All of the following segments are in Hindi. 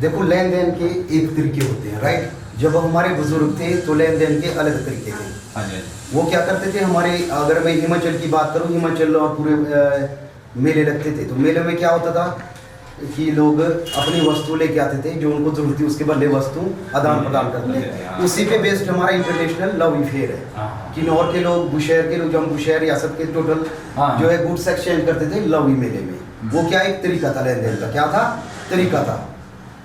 देखो लेन देन के एक तरीके होते हैं, राइट। जब हमारे बुजुर्ग थे तो लेन देन के अलग तरीके थे। वो क्या करते थे, हमारे अगर मैं हिमाचल की बात करूं, हिमाचल और पूरे मेले लगते थे, तो मेले में क्या होता था कि लोग अपनी वस्तु लेके आते थे, जो उनको जरूरत थी उसके बदले वस्तु आदान प्रदान करते थे। उसी पे बेस्ड हमारा इंटरनेशनल लव अफेयर है कि नॉर्थ के लोग, बुशहर के लोग, जो हम बुशहर रियासत के टोटल जो है गुड्स एक्सचेंज करते थे लवी मेले में। वो क्या एक तरीका था लेन देन का, क्या था तरीका था।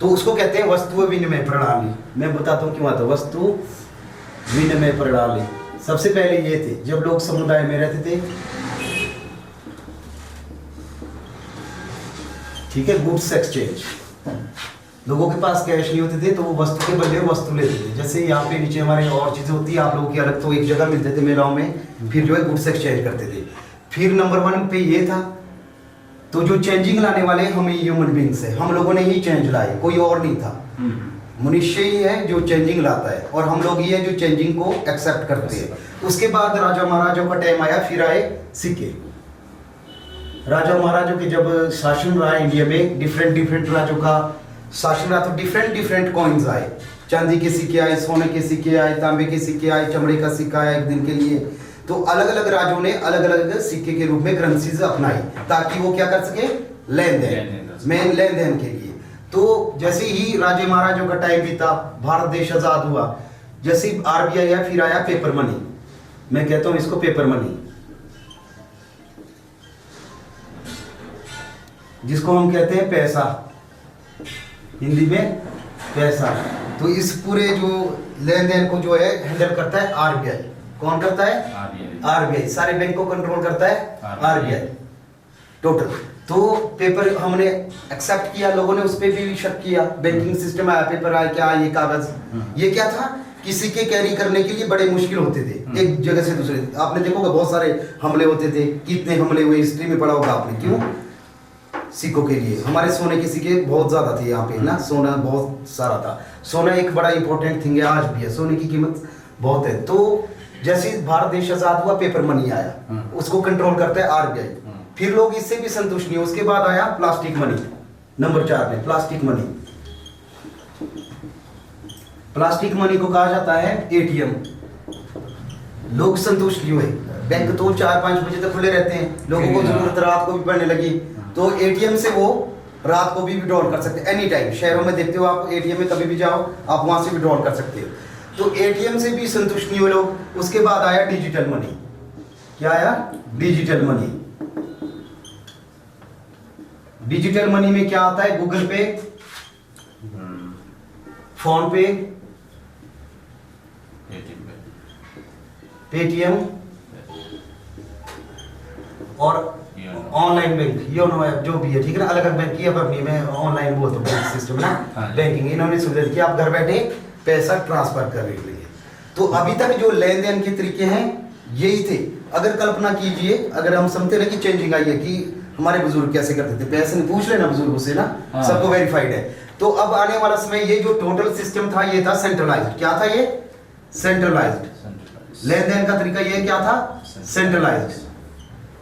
तो उसको कहते हैं वस्तु विनिमय प्रणाली। मैं बताता हूँ क्यों आता है वस्तु विनिमय प्रणाली। सबसे पहले ये थे जब लोग समुदाय में रहते थे, ठीक है, गुड्स एक्सचेंज। लोगों के पास कैश नहीं होते थे तो वो वस्तु के बदले वस्तु लेते थे। जैसे यहाँ पे नीचे हमारे और चीजें होती है, आप लोगों की अलग, तो एक जगह मिलते थे मेलाओं में, फिर जो है गुड्स एक्सचेंज करते थे। फिर नंबर 1 पे ये था, तो जो चेंजिंग लाने वाले हम ह्यूमन बींग्स है, हम लोगों ने ही चेंज लाए, कोई और नहीं था। मनुष्य ही है जो चेंजिंग लाता है और हम लोग ही है जो चेंजिंग को एक्सेप्ट करते हैं। उसके बाद राजा महाराजाओं का टाइम आया, फिर आए सिक्के। राजा महाराजों के जब शासन रहा इंडिया में, डिफरेंट राजों का शासन रहा, तो डिफरेंट कॉइन्स आए। चांदी के सिक्के आए, सोने के सिक्के आए, तांबे के सिक्के आए, चमड़े का सिक्का आया एक दिन के लिए। तो अलग अलग राजों ने अलग अलग सिक्के के रूप में करेंसीज अपनाई ताकि वो क्या कर सके, लेन देन के लिए। तो जैसे ही राजे महाराजों का टाइम बीता, भारत देश आजाद हुआ, जैसे आरबीआई आया, फिर आया पेपर मनी। मैं कहता हूं इसको पेपर मनी, जिसको हम कहते हैं पैसा, हिंदी में पैसा। तो इस पूरे जो लेन देन को जो है हैंडल करता है आरबीआई। कौन करता है? आरबीआई। सारे बैंक को कंट्रोल करता है आरबीआई टोटल। तो पेपर हमने एक्सेप्ट किया, लोगों ने उस पर भी शक किया। बैंकिंग सिस्टम आया, पेपर आया, क्या ये कागज, ये क्या था, किसी के कैरी करने के लिए बड़े मुश्किल होते थे एक जगह से दूसरे। आपने देखोगे बहुत सारे हमले होते थे, कितने हमले हुए हिस्ट्री में पढ़ा होगा आपने। क्यों? सिक्कों के लिए। हमारे सोने के सिक्के बहुत ज्यादा थे यहाँ पे ना, सोना बहुत सारा था। सोना एक बड़ा इंपॉर्टेंट थिंग है, आज भी है, सोने की कीमत बहुत है। तो जैसे भारत देश आजाद हुआ, पेपर मनी आया, उसको कंट्रोल करता है आरबीआई। फिर लोग इससे भी संतुष्ट नहीं। उसके बाद आया प्लास्टिक मनी, नंबर 4 में प्लास्टिक मनी। प्लास्टिक मनी को कहा जाता है एटीएम। लोग संतुष्ट नहीं हुए। बैंक तो 4-5 बजे तक खुले रहते हैं, लोगों को जरूरत रात को भी पड़ने लगी, तो एटीएम से वो रात को भी विड्रॉल कर सकते हैं एनी टाइम। शहरों में देखते हो आप, एटीएम में कभी भी जाओ आप वहां से विड्रॉल कर सकते हो। तो एटीएम से भी संतुष्ट नहीं हुए लोग। उसके बाद आया डिजिटल मनी। क्या आया? Digital money. डिजिटल मनी में क्या आता है? गूगल पे, फोन पे, पेटीएम और ऑनलाइन बैंक, योनो ऐप, जो भी है, ठीक है ना। अलग अलग बैंक की अब अपनी, मैं ऑनलाइन बोलता हूँ बैंक सिस्टम ना, बैंकिंग। इन्होंने सुविधा दी कि आप घर बैठे पैसा ट्रांसफर कर रही है। तो अभी तक जो लेन देन के तरीके हैं यही थे। अगर कल्पना कीजिए, अगर हम समझते रहे कि चेंजिंग आई है कि हमारे बुजुर्ग कैसे करते थे, पैसे पूछ लेना बुजुर्गों से ना, सबको वेरीफाइड है। तो अब आने वाला समय, ये जो टोटल सिस्टम था ये था सेंट्रलाइज्ड। क्या था ये? सेंट्रलाइज्ड। लेन देन का तरीका ये क्या था? सेंट्रलाइज्ड।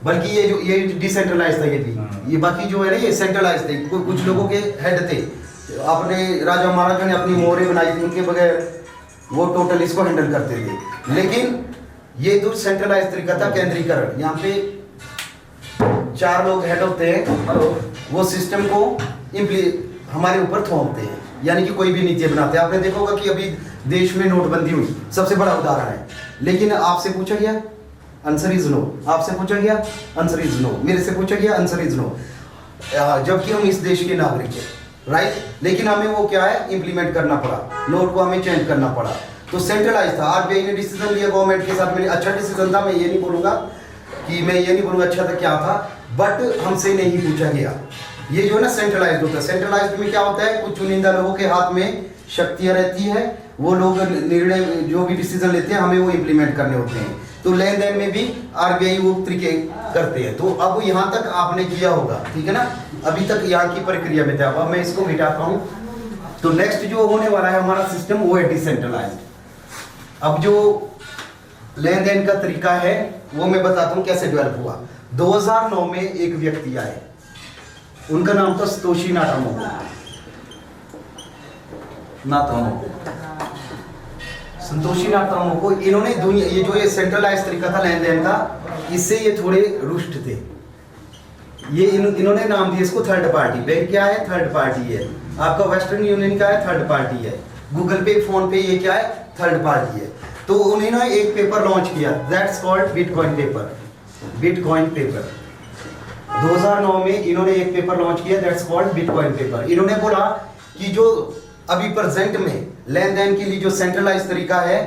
बल्कि ये जो ये डिसेंट्रलाइज्ड था, ये भी, ये बाकी जो है ना ये सेंट्रलाइज्ड थे। कुछ लोगों के हेड थे, अपने राजा महाराजा ने अपनी मोहरें बनाई थी, उनके बगैर वो टोटल इसको हैंडल करते थे। लेकिन ये जो सेंट्रलाइज्ड तरीका था, केंद्रीकरण, यहाँ पे 4 लोग हेड होते हैं, वो सिस्टम को हमारे ऊपर थोपते हैं, यानी कि कोई भी नीति बनाते हैं। आपने देखा होगा कि अभी देश में नोटबंदी हुई, सबसे बड़ा उदाहरण है। लेकिन आपसे पूछा गया, आंसर इज नो। आपसे पूछा गया, आंसर इज नो। मेरे से पूछा गया, आंसर इज नो। जबकि हम इस देश के नागरिक हैं, राइट। लेकिन हमें वो क्या है, इंप्लीमेंट करना पड़ा, नोट को हमें चेंज करना पड़ा। तो सेंट्रलाइज था। आरबीआई ने डिसीजन लिया गवर्नमेंट के साथ में, अच्छा डिसीजन था। मैं ये नहीं बोलूंगा अच्छा था क्या था, बट हमसे नहीं पूछा गया। ये जो है ना सेंट्रलाइज्ड होता है। सेंट्रलाइज्ड में क्या होता है, कुछ चुनिंदा लोगों के हाथ में शक्तियां रहती है, वो लोग निर्णय जो भी डिसीजन लेते हैं हमें वो इंप्लीमेंट करने होते हैं। तो लेन देन में भी आरबीआई वो तरीके करते हैं। तो अब यहाँ तक आपने किया होगा, ठीक है ना, अभी तक यहाँ की प्रक्रिया में था। अब मैं इसको मिटाता हूँ। तो नेक्स्ट जो होने वाला है हमारा सिस्टम, वो है डिसेंट्रलाइज्ड। अब जो लेन देन का तरीका है वो मैं बताता हूँ कैसे डेवलप हुआ। 2009 में एक व्यक्ति आए, उनका नाम था सतोशी नाकामोटो। संतोषी नाकामोटो, इन्होंने दुनिया ये जो ये सेंट्रलाइज तरीका था लेन देन का, इससे ये थोड़े रुष्ट थे। ये इन्होंने नाम दिया इसको थर्ड पार्टी। बैंक क्या है? थर्ड पार्टी है। आपका वेस्टर्न यूनियन क्या है? थर्ड पार्टी है। गूगल पे, फोन पे, ये क्या है? थर्ड पार्टी है। तो उन्होंने एक पेपर लॉन्च किया, that's called bitcoin paper. Bitcoin paper 2009 में इन्होंने एक पेपर लॉन्च किया, दैट्स कॉल्ड बिटकॉइन पेपर। इन्होंने बोला कि जो अभी प्रेजेंट में लेन देन के लिए जो सेंट्रलाइज तरीका है,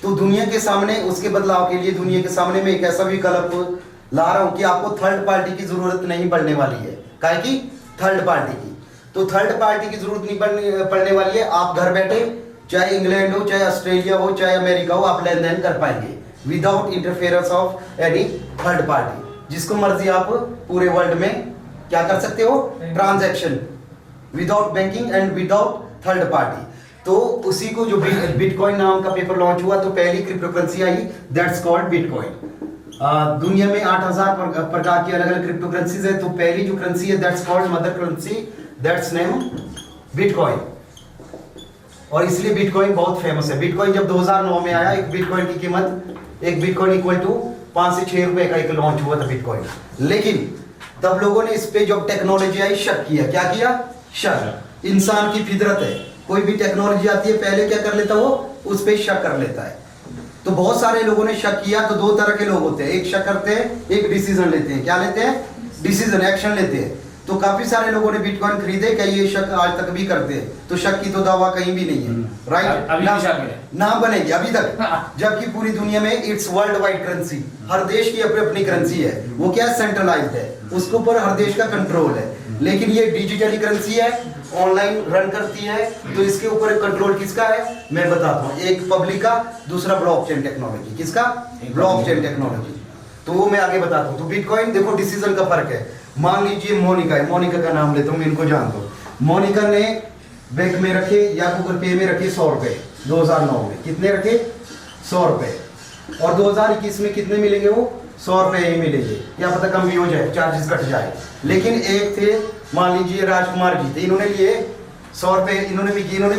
तो दुनिया के सामने उसके बदलाव के लिए दुनिया के सामने में एक ऐसा विकल्प ला रहा हूं कि आपको थर्ड पार्टी की जरूरत नहीं पड़ने वाली है। काहे की? थर्ड पार्टी की। तो थर्ड पार्टी की जरूरत नहीं पड़ने वाली है। आप घर बैठे, चाहे इंग्लैंड हो, चाहे ऑस्ट्रेलिया हो, चाहे अमेरिका हो, आप लेन देन कर पाएंगे without interference of any third party. जिसको मर्जी आप पूरे वर्ल्ड में क्या कर सकते हो? Transaction without banking and without third party. तो उसी को जो बिटकॉइन नाम का पेपर लॉन्च हुआ, तो पहली crypto currency I, that's called bitcoin. दुनिया में 8000 प्रकार की अलग अलग क्रिप्टो करेंसीज है। तो पहली जो करेंसी है, that's called mother currency, that's name bitcoin. और इसलिए बिटकॉइन बहुत फेमस है। बिटकॉइन जब 2009 में आया, एक बिटकॉइन की कीमत, एक बिटकॉइन इक्वल टू 5 से 6 रुपए का एक लॉन्च हुआ था बिटकॉइन। लेकिन तब लोगों ने इस पे जब टेक्नोलॉजी आई, शक किया। क्या किया? शक। इंसान की फितरत है, कोई भी टेक्नोलॉजी आती है पहले क्या कर लेता, वो उस पे शक कर लेता है। तो बहुत सारे लोगों ने शक किया। तो दो तरह के लोग होते हैं, एक शक करते हैं, एक डिसीजन लेते हैं। क्या लेते हैं? डिसीजन, एक्शन लेते हैं। तो काफी सारे लोगों ने बिटकॉइन खरीदे, क्या ये शक आज तक भी करते हैं? तो शक की तो दावा कहीं भी नहीं है, राइट? नाम बनेगी अभी तक, जबकि पूरी दुनिया में इट्स वर्ल्ड वाइड करेंसी। हर देश की अपनी अपनी करेंसी है। वो क्या? सेंट्रलाइज्ड है, उसके ऊपर हर देश का कंट्रोल है। लेकिन ये डिजिटली करेंसी है, ऑनलाइन रन करती है। तो इसके ऊपर कंट्रोल किसका है? मैं बताता हूँ। एक पब्लिक का, दूसरा ब्लॉकचेन टेक्नोलॉजी। किसका? Blockchain technology. तो वो मैं आगे बताता हूँ। तो बिटकॉइन देखो, डिसीजन का फर्क है। मान लीजिए मोनिका है, मोनिका का नाम लेता हूँ, मैं इनको जानता हूँ। मोनिका ने बैंक में रखे या गूगल पे में रखे 100 रुपए 2009 में। कितने रखे? 100 रुपए। और 2021 में कितने मिलेंगे? वो 100 रुपए ही मिलेंगे। क्या पता कम भी हो जाए, चार्जेस कट जाए। लेकिन एक थे, मान लीजिए राजकुमार जी थे, इन्होंने लिए 100 रुपए, इन्होंने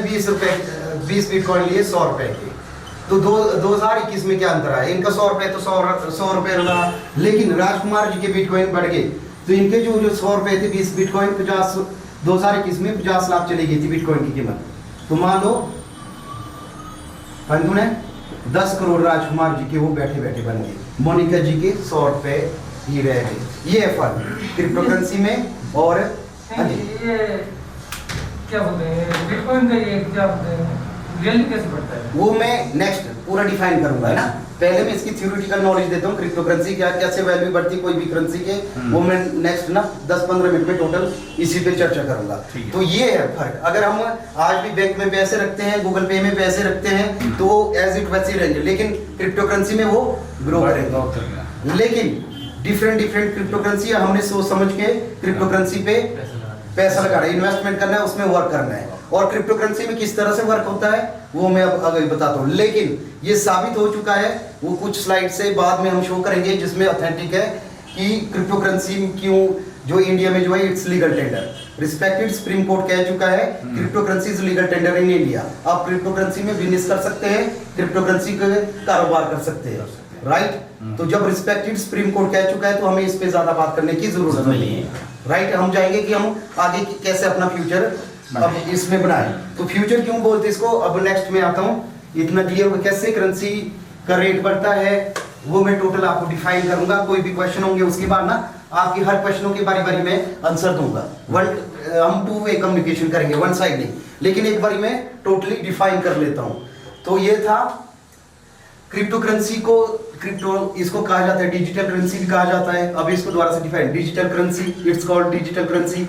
20 रुपए 20 बिटकॉइन लिए 100 रुपए के। तो 2021 में क्या अंतर है? इनका 100 रुपए तो 100 रुपए रहा। लेकिन राजकुमार जी के बिटकॉइन बढ़ गए, तो इनके जो 100 रुपए थे 20 बिटकॉइन 2021 में 50 लाख चली गई थी बिटकॉइन की कीमत। तो मान लो पंतु ने 10 करोड़ राजकुमार जी के वो बैठे बैठे बन गए, मोनिका जी के 100 रुपए ही रह गए। ये है फर्क क्रिप्टो करेंसी में। और ये क्या बोलते हैं बिटकॉइन का, ये क्या बोलते हैं, रियली कैसे बढ़ता है? वो मैं नेक्स्ट पूरा डिफाइन करूंगा, है ना। पहले मैं इसकी थ्योरेटिकल नॉलेज देता हूँ, क्रिप्टो करेंसी क्या, कैसे वैल्यू बढ़ती कोई भी करेंसी के। वो मैं नेक्स्ट ना 10-15 मिनट में टोटल इसी पे चर्चा करूंगा। तो ये है फर्क। अगर हम आज भी बैंक में पैसे रखते हैं, गूगल पे में पैसे रखते हैं, तो एज इट वैसे रहेंगे। लेकिन क्रिप्टो करेंसी में वो ग्रो करेंगे। लेकिन डिफरेंट क्रिप्टो करेंसी, हमने सोच समझ के क्रिप्टो करेंसी पे पैसा लगा रहा है, इन्वेस्टमेंट करना है, उसमें वर्क करना है। और क्रिप्टो करेंसी में किस तरह से वर्क होता है वो मैं अब आगे बताता हूँ। लेकिन ये साबित हो चुका है, वो कुछ स्लाइड से बाद में हम शो करेंगे, जिसमें ऑथेंटिक है कि क्रिप्टो करेंसी क्यों जो इंडिया में जो है it's legal tender. Respected supreme court कह चुका है crypto currency is legal tender in India. आप क्रिप्टो करेंसी में बिजनेस कर सकते हैं, क्रिप्टो करेंसी का कारोबार कर सकते हैं, राइट। तो जब रिस्पेक्टेड सुप्रीम कोर्ट कह चुका है तो हमें इस पे ज्यादा बात करने की जरूरत नहीं है, राइट। हम जाएंगे कि हम आगे कैसे अपना फ्यूचर अब इसमें बनाए। तो फ्यूचर क्यों बोलते इसको, अब नेक्स्ट में आता हूँ। इतना क्लियर हो कैसे करेंसी का रेट बढ़ता है वो मैं टोटल आपको डिफाइन करूंगा। कोई भी क्वेश्चन होंगे उसके बाद ना आपकी हर क्वेश्चनों के बारी बारी में आंसर दूंगा। हम 2 वे कम्युनिकेशन करेंगे, 1 साइड नहीं। लेकिन एक बारी में टोटली डिफाइन कर लेता हूँ। तो ये था क्रिप्टो करेंसी को, क्रिप्टो इसको कहा जाता है डिजिटल करेंसी भी कहा जाता है। अब इसको दोबारा से define, digital currency it's called digital currency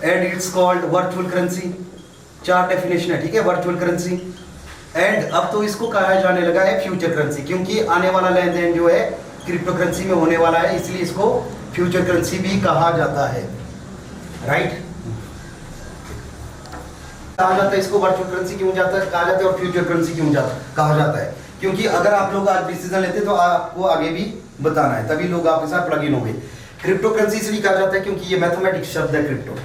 and it's called virtual currency. 4 definition है, ठीक है, वर्चुअल करेंसी। एंड अब तो इसको कहा जाने लगा है फ्यूचर करेंसी, क्योंकि आने वाला लेन देन जो है क्रिप्टो करेंसी में होने वाला है, इसलिए इसको फ्यूचर करेंसी भी कहा जाता है, राइट। कहा जाता है इसको वर्चुअल करेंसी क्यों जाता है कहा जाता है और फ्यूचर करेंसी क्यों कहा जाता है, क्योंकि अगर आप लोग आज डिसीजन लेते तो आपको आगे भी बताना है, तभी लोग आपके साथ प्लग इन होंगे। क्रिप्टो करेंसी इसलिए कहा जाता है क्योंकि ये मैथमेटिक्स शब्द है क्रिप्टो,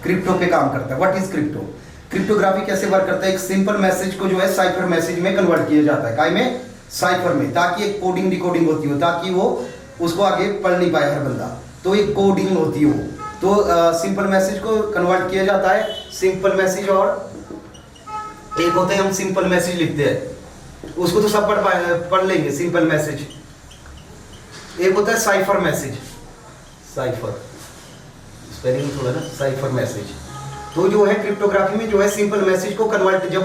क्रिप्टो पे काम करता है। What is crypto? क्रिप्टोग्राफी कैसे वर्क करता है? एक सिंपल मैसेज को जो है साइफर मैसेज में कन्वर्ट किया जाता है, काय में? साइफर में, ताकि एक कोडिंग डिकोडिंग होती हो, ताकि वो उसको आगे पढ़ नहीं पाए हर बंदा, तो एक कोडिंग होती हो। तो सिंपल मैसेज को कन्वर्ट किया जाता है, सिंपल मैसेज, और एक होते हैं हम सिंपल मैसेज लिखते हैं, उसको तो सब पढ़ लेंगे, सिंपल मैसेज। एक होता है साइफर मैसेज, साइफर स्पेलिंग थोड़ा ना, साइफर मैसेज। तो जो है क्रिप्टोग्राफी में जो है सिंपल मैसेज को कन्वर्ट, जब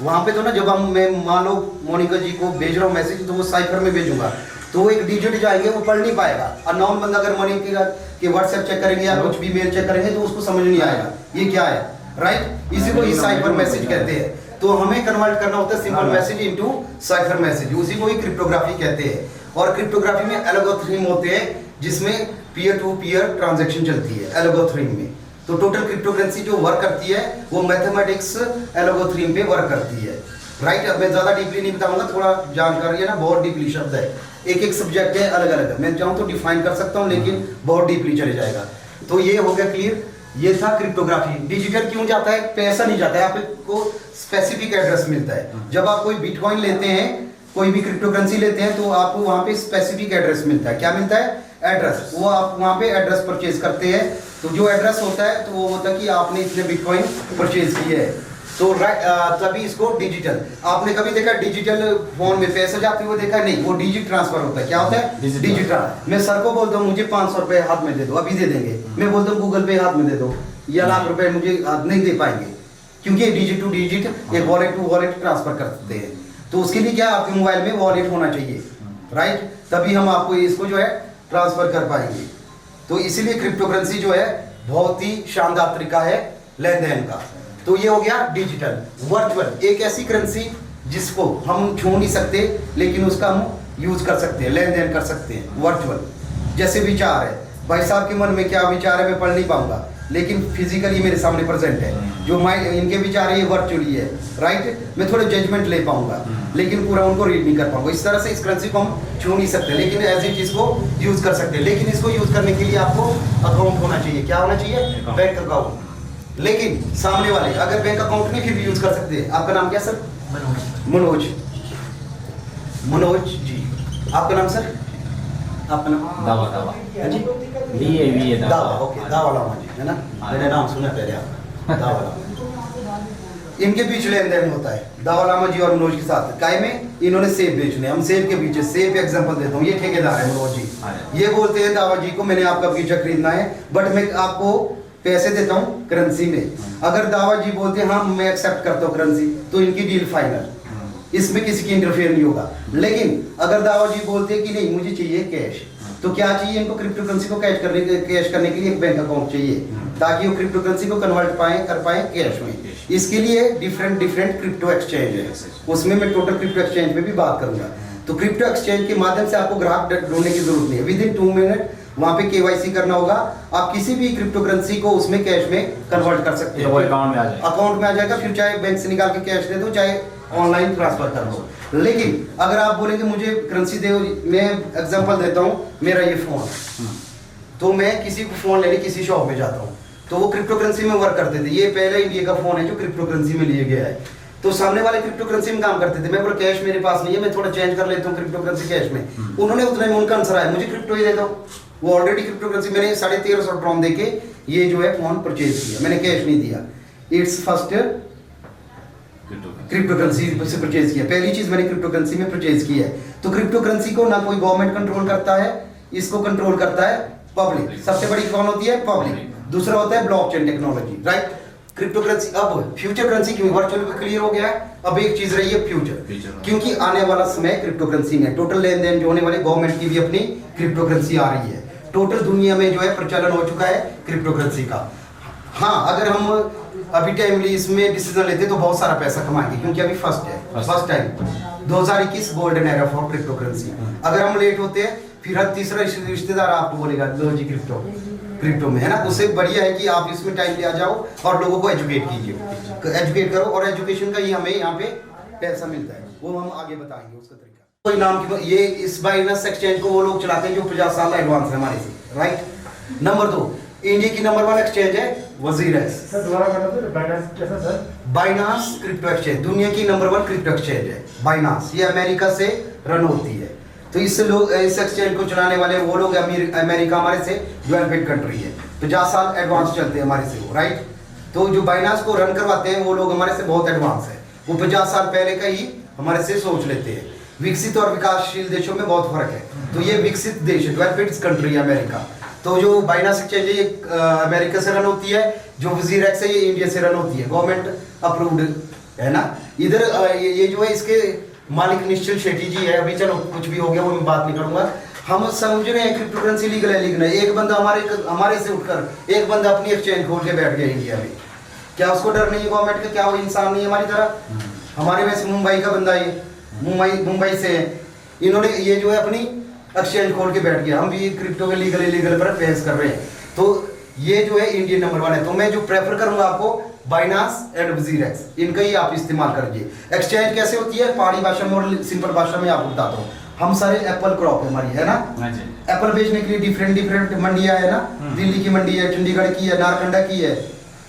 वहां पे तो ना, जब हम मैं मान लो मोनिका जी को भेज रहा हूँ मैसेज, तो वो साइफर में भेजूंगा, तो एक डिजिट जाएंगे, वो पढ़ नहीं पाएगा। अननोन बंदा अगर मोनिका के व्हाट्सएप चेक करेंगे या कुछ भी मेल चेक करेंगे, तो उसको समझ नहीं आएगा ये क्या है, राइट? इसी को ही साइफर मैसेज कहते हैं। तो हमें कन्वर्ट करना होता है simple message into cipher message, उसी को ही क्रिप्टोग्राफी कहते हैं। और क्रिप्टोग्राफी में एल्गोरिथम होते हैं जिसमें पीयर टू पीयर ट्रांजैक्शन चलती है एल्गोरिथम में। तो टोटल क्रिप्टोकरेंसी जो वर्क करती है वो मैथमेटिक्स एल्गोरिथम पे वर्क करती है, राइट? अब मैं ज्यादा डीपली नहीं बताऊंगा, थोड़ा जानकारी है ना, बहुत डीपली शब्द है, एक एक सब्जेक्ट है अलग अलग है, मैं चाहूँ तो डिफाइन कर सकता हूँ, लेकिन बहुत डीपली चले जाएगा। तो ये हो गया क्लियर, ये था क्रिप्टोग्राफी। डिजिटल क्यों जाता है? पैसा नहीं जाता है, आपको स्पेसिफिक एड्रेस मिलता है। जब आप कोई बिटकॉइन लेते हैं, कोई भी क्रिप्टोकरेंसी लेते हैं, तो आपको वहां पे स्पेसिफिक एड्रेस मिलता है। क्या मिलता है? एड्रेस। वो आप वहां पे एड्रेस परचेज करते हैं, तो जो एड्रेस होता है तो वो होता है कि आपने इतने बिटकॉइन परचेज किए है, तो तभी इसको डिजिटल। आपने कभी देखा डिजिटल फोन में पैसा जाते हुए देखा? नहीं, वो डिजिट ट्रांसफर होता है। क्या होता है? डिजिटल। मैं सर को बोलता हूँ मुझे 500 रुपए हाथ में दे दो, अभी दे देंगे। मैं बोलता हूँ गूगल पे हाथ में दे दो, या लाख रुपए मुझे नहीं दे पाएंगे, क्योंकि डिजिट टू डिजिट एक वॉलेट टू वॉलेट ट्रांसफर करते हैं। तो उसके लिए क्या, आपके मोबाइल में वॉलेट होना चाहिए, राइट? तभी हम आपको इसको जो है ट्रांसफर कर पाएंगे। तो इसीलिए क्रिप्टोकरेंसी जो है बहुत ही शानदार तरीका है लेन देन का। तो ये हो गया डिजिटल। वर्चुअल, एक ऐसी करेंसी जिसको हम छू नहीं सकते, लेकिन उसका हम यूज कर सकते हैं, लेन देन कर सकते हैं। वर्चुअल जैसे विचार है, भाई साहब के मन में क्या विचार है मैं पढ़ नहीं पाऊंगा, लेकिन फिजिकली मेरे सामने प्रेजेंट है। जो माइंड इनके विचार है ये वर्चुअली है, राइट? मैं थोड़े जजमेंट ले पाऊंगा, लेकिन पूरा उनको रीड नहीं कर पाऊंगा। इस तरह से इस करेंसी को हम छू नहीं सकते, लेकिन एज इट इसको यूज कर सकते हैं। लेकिन इसको यूज करने के लिए आपको अकाउंट होना चाहिए। क्या होना चाहिए? Bank account. लेकिन सामने वाले अगर बैंक अकाउंट नहीं फिर भी यूज कर सकते हैं। आपका नाम क्या सर? मनोज। मनोज जी, आपका नाम सर? आपका नाम? दावा दावा जी, दावा। ओके, दावा लामा जी, है ना? मैंने नाम सुना पहले आपका, दावा लामा। इनके बीच लेन देन होता है दावा लामा जी और मनोज के साथ। काय में? इन्होंने सेब बेचने, हम सेब के पीछे, सेब एग्जांपल देता हूँ, ये ठेकेदार है मनोज जी। ये बोलते हैं दावा जी को मैंने आपका बीजा खरीदना है, बट मैं आपको पैसे देता हूँ करेंसी में। अगर दावा जी बोलते हैं हाँ मैं एक्सेप्ट करता हूँ करेंसी, तो इनकी डील फाइनल, इसमें किसी की इंटरफेयर नहीं होगा। लेकिन अगर दावा जी बोलते हैं कि नहीं मुझे चाहिए कैश, तो क्या चाहिए इनको? क्रिप्टोकरेंसी को कैश करने के लिए एक बैंक अकाउंट चाहिए, ताकि वो क्रिप्टोकरेंसी को कन्वर्ट कर पाए कैश में। इसके लिए डिफरेंट क्रिप्टो एक्सचेंज है, उसमें मैं टोटल क्रिप्टो एक्सचेंज में भी बात करूंगा। तो क्रिप्टो एक्सचेंज के माध्यम से आपको ग्राहक ढूंढने की जरूरत नहीं है, विद इन 2 मिनट वहां पे केवाईसी करना होगा, आप किसी भी क्रिप्टोकरेंसी को उसमें कैश में कन्वर्ट कर सकते हैं। अकाउंट में आ जाएगा, फिर चाहे बैंक से निकाल के कैश दे दो, चाहे ऑनलाइन ट्रांसफर कर दो। लेकिन अगर आप बोलेंगे मुझे करेंसी दे, मैं एग्जांपल देता हूँ, मेरा ये फोन, तो मैं किसी को फोन लेने किसी शॉप में जाता हूँ, तो वो क्रिप्टो करेंसी में वर्क करते थे। ये पहला इंडिया का फोन है जो क्रिप्टो करेंसी में लिया गया है। तो सामने वाले क्रिप्टो करेंसी में काम करते थे, मैं बोला कैश मेरे पास नहीं है, मैं थोड़ा चेंज कर लेता हूँ क्रिप्टो करेंसी कैश में। उन्होंने उतने में उनका आंसर आया मुझे क्रिप्टो ही दे दो। वो ऑलरेडी क्रिप्टो करेंसी मैंने 1350 ड्रॉन देके ये जो है फोन परचेज किया, मैंने कैश नहीं दिया। इट्स फर्स्ट क्रिप्टो करेंसी से परचेज किया, पहली चीज मैंने क्रिप्टो करेंसी में परचेज किया है। तो क्रिप्टो करेंसी को ना कोई गवर्नमेंट कंट्रोल करता है, इसको कंट्रोल करता है पब्लिक। सबसे बड़ी कौन होती है? पब्लिक। दूसरा होता है blockchain technology, right? Crypto currency, अब फ्यूचर करेंसी की वर्चुअल क्लियर हो गया है। अब एक चीज रही है फ्यूचर, क्योंकि आने वाला समय क्रिप्टो करेंसी में टोटल लेन देन जो होने वाले, गवर्नमेंट की भी अपनी क्रिप्टो करेंसी आ रही है। टोटल दुनिया में जो है प्रचलन हो चुका है क्रिप्टो करेंसी का। हाँ, अगर हम अभी टाइमली इसमें डिसीजन लेते तो बहुत सारा पैसा कमाएंगे, क्योंकि अभी first time 2021 golden era for crypto currency. अगर हम लेट होते हैं फिर हर तीसरा रिश्तेदार आपको बोलेगा लो जी क्रिप्टो में, है ना? उससे बढ़िया है कि आप इसमें टाइम ले आ जाओ और लोगों को एजुकेट कीजिए, एजुकेट करो, और एजुकेशन का ही हमें यहाँ पे पैसा मिलता है, वो हम आगे बताएंगे उसका तरीका। कोई नाम की ये इस बाइनेंस एक्सचेंज को वो लोग चलाते हैं जो 50 साल एडवांस है हमारे से, राइट? नंबर 2, इंडिया की नंबर 1 एक्सचेंज है वजीरेक्स। सर दोबारा करना तो बाइनेंस कैसा सर? बाइनांस क्रिप्टो एक्सचेंज दुनिया की नंबर 1 क्रिप्टो एक्सचेंज है बाइनांस। ये अमेरिका से रन होती है। तो इस एक्सचेंज को चलाने वाले वो लोग अमेरिका हमारे से डेवलप्ड कंट्री है, 50 साल एडवांस चलते हैं हमारे से वो, राइट। तो जो बाइनांस को रन करवाते हैं वो लोग हमारे से बहुत एडवांस है, वो 50 साल पहले का ही हमारे से सोच लेते हैं। विकसित और विकासशील देशों में बहुत फर्क है। तो ये विकसित देश है, डेवलप्ड कंट्री है अमेरिका। तो जो बाइनांस एक्सचेंज है ये अमेरिका से रन होती है, जो वजीरेक्स है ये इंडिया से रन होती है, गवर्नमेंट अप्रूव्ड है ना। इधर ये जो है इसके मालिक निश्चल शेट्टी जी है। अभी चलो कुछ भी हो गया वो मैं बात नहीं करूंगा। हम समझ रहे हैं क्रिप्टो करेंसी लीगल है, लीगल है। एक बंदा हमारे से उठकर एक बंदा अपनी एक्सचेंज खोल के बैठ गया इंडिया में, क्या उसको डर नहीं है गवर्नमेंट का? क्या वो इंसान नहीं है हमारी तरह? हमारे में से मुंबई का बंदा है, मुंबई से है, इन्होंने ये जो है अपनी एक्सचेंज खोल के बैठ गया। हम भी क्रिप्टो के लीगल इलीगल पर बहस कर रहे हैं। तो ये जो है इंडियन नंबर 1 है। तो मैं जो प्रेफर करूंगा आपको बाइनांस एंड वजीरेक्स, इनका ही आप इस्तेमाल करिए। एक्सचेंज कैसे होती है पहाड़ी भाषा में और सिंपल भाषा में आपको बताता हूँ। हम सारे एप्पल क्रॉप है हमारी, है ना। एप्पल बेचने के लिए डिफरेंट मंडियां है ना। दिल्ली की मंडी है, चंडीगढ़ की है, नारकंडा की है।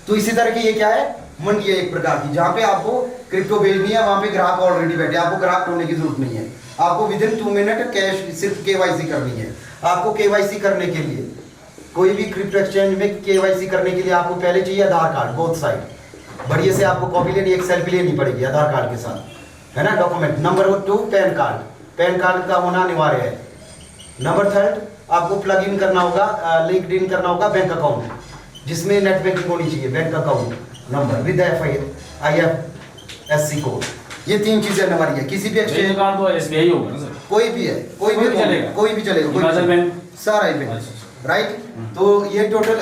तो इसी तरह की ये क्या है, मंडी है एक प्रकार की, जहाँ पे आपको क्रिप्टो भेजनी है, वहाँ पे ग्राहक ऑलरेडी बैठे, आपको ग्राहक ढूंढने की जरूरत नहीं है। आपको विदिन 2 मिनट कैश सिर्फ केवाईसी करनी है। आपको केवाईसी करने के लिए कोई भी क्रिप्टो एक्सचेंज में केवाईसी करने के लिए आपको पहले चाहिए आधार कार्ड, बोथ साइड। बढ़िया से आपको कॉपी लेनी, एक सेल्फी लेनी पड़ेगी आधार कार्ड के साथ, है ना, document. Number 2 pan card, pan card का होना अनिवार्य है। नंबर 3 आपको प्लग इन करना होगा, लिंक्ड इन करना होगा बैंक अकाउंट, जिसमें नेट बैंकिंग होनी चाहिए, bank account number with IFSC code. ये 3 चीजें अनिवार्य है। किसी भी एक्सचेंज तो SBI होगा ना सर? कोई भी है, कोई भी चलेगा, कोई भी चलेगा, हिमाचल बैंक, सारा ही बैंक, राइट। तो ये टोटल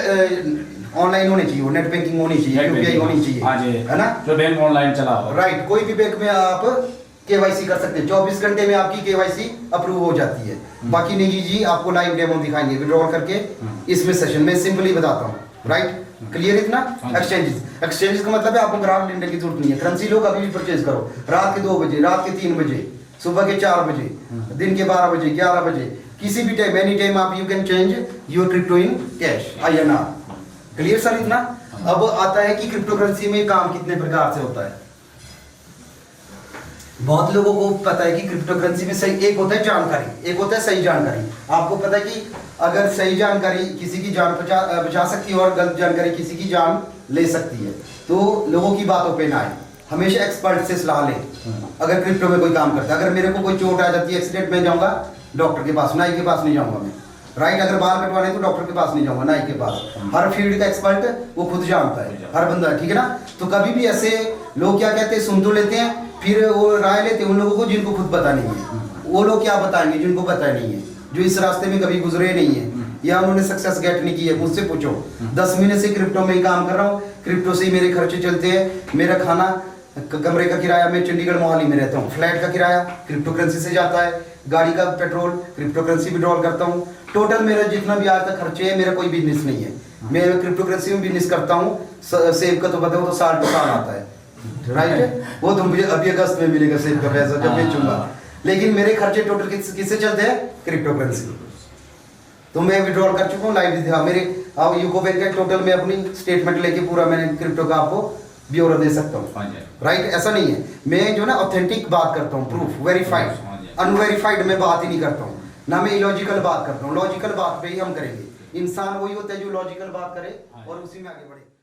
ऑनलाइन होनी चाहिए, नेट बैंकिंग होनी चाहिए, UPI होनी चाहिए, है ना, जो बैंक ऑनलाइन चला हो, राइट। कोई भी बैंक में आप केवाईसी कर सकते हैं, 24 घंटे में आपकी केवाईसी अप्रूव हो जाती है। बाकी निजी जी आपको लाइव डेमो दिखाएंगे विड्रॉल करके इसमें सेशन में, सिंपली बताता हूँ, राइट। क्लियर इतना? एक्सचेंजेस का मतलब है आपको ग्राहक ढूंढने की जरूरत नहीं है। करेंसी लो कभी भी परचेज करो, रात के 2 बजे, रात के 3 बजे, सुबह के 4 बजे, दिन के 12 बजे, 11 बजे, किसी भी टाइम, एनी टाइम आप you can change your crypto in cash, INR। Clear sir इतना? अब आता है कि क्रिप्टो करेंसी में काम कितने प्रकार से होता है। बहुत लोगों को पता है कि क्रिप्टो करेंसी में सही, एक होता है जानकारी, एक होता है सही जानकारी। आपको पता है कि अगर सही जानकारी किसी की जान बचा सकती है और गलत जानकारी किसी की जान ले सकती है। तो लोगों की बातों पे ना आए, हमेशा एक्सपर्ट से सलाह लें। अगर क्रिप्टो में कोई काम करता है, अगर मेरे को कोई चोट आ जाती है, एक्सीडेंट में जाऊंगा डॉक्टर के पास, नाई के पास नहीं जाऊंगा मैं, राइट। अगर बाल कटवाने तो डॉक्टर के पास नहीं जाऊंगा, नाई के पास। हर फील्ड का एक्सपर्ट वो खुद जानता है, हर बंदा, ठीक है ना। तो कभी भी ऐसे लोग क्या कहते हैं, सुन तो लेते हैं, फिर वो राय लेते हैं उन लोगों को जिनको खुद पता नहीं है। वो लोग क्या बताएंगे जिनको पता नहीं है, जो इस रास्ते में कभी गुजरे नहीं है या उन्होंने सक्सेस गेट नहीं की है। मुझसे पूछो, 10 महीने से क्रिप्टो में ही काम कर रहा हूँ, क्रिप्टो से ही मेरे खर्चे चलते हैं। मेरा खाना, कमरे का किराया, मैं चंडीगढ़ मोहाली में रहता हूँ, फ्लैट का किराया क्रिप्टो करेंसी से जाता है, गाड़ी का पेट्रोल क्रिप्टो करेंसी विड्रॉल करता हूँ। टोटल मेरा जितना भी आज तक खर्चे है, मेरा कोई बिजनेस नहीं है, मैं क्रिप्टो करेंसी में बिजनेस करता हूँ। सेब का तो बताओ तो साल टू साल आता है, राइट। वो तो मुझे अभी अगस्त में मिलेगा सेब का पैसा जब बेचूंगा। लेकिन मेरे खर्चे टोटल किससे चलते हैं, क्रिप्टो करेंसी। तो मैं विड्रॉल कर चुका हूँ, लाइव दिखा मेरे। अब यूको बैंक का टोटल में अपनी स्टेटमेंट लेके पूरा मैंने क्रिप्टो का आपको ब्यौरा दे सकता हूँ, राइट। ऐसा नहीं है, मैं जो ना ऑथेंटिक बात करता हूँ, प्रूफ, वेरीफाइड। अनवेरीफाइड में बात ही नहीं करता हूँ, ना मैं इलॉजिकल बात करता हूँ। लॉजिकल बात पे ही हम करेंगे। इंसान वही होता है जो लॉजिकल बात करे और उसी में आगे बढ़े।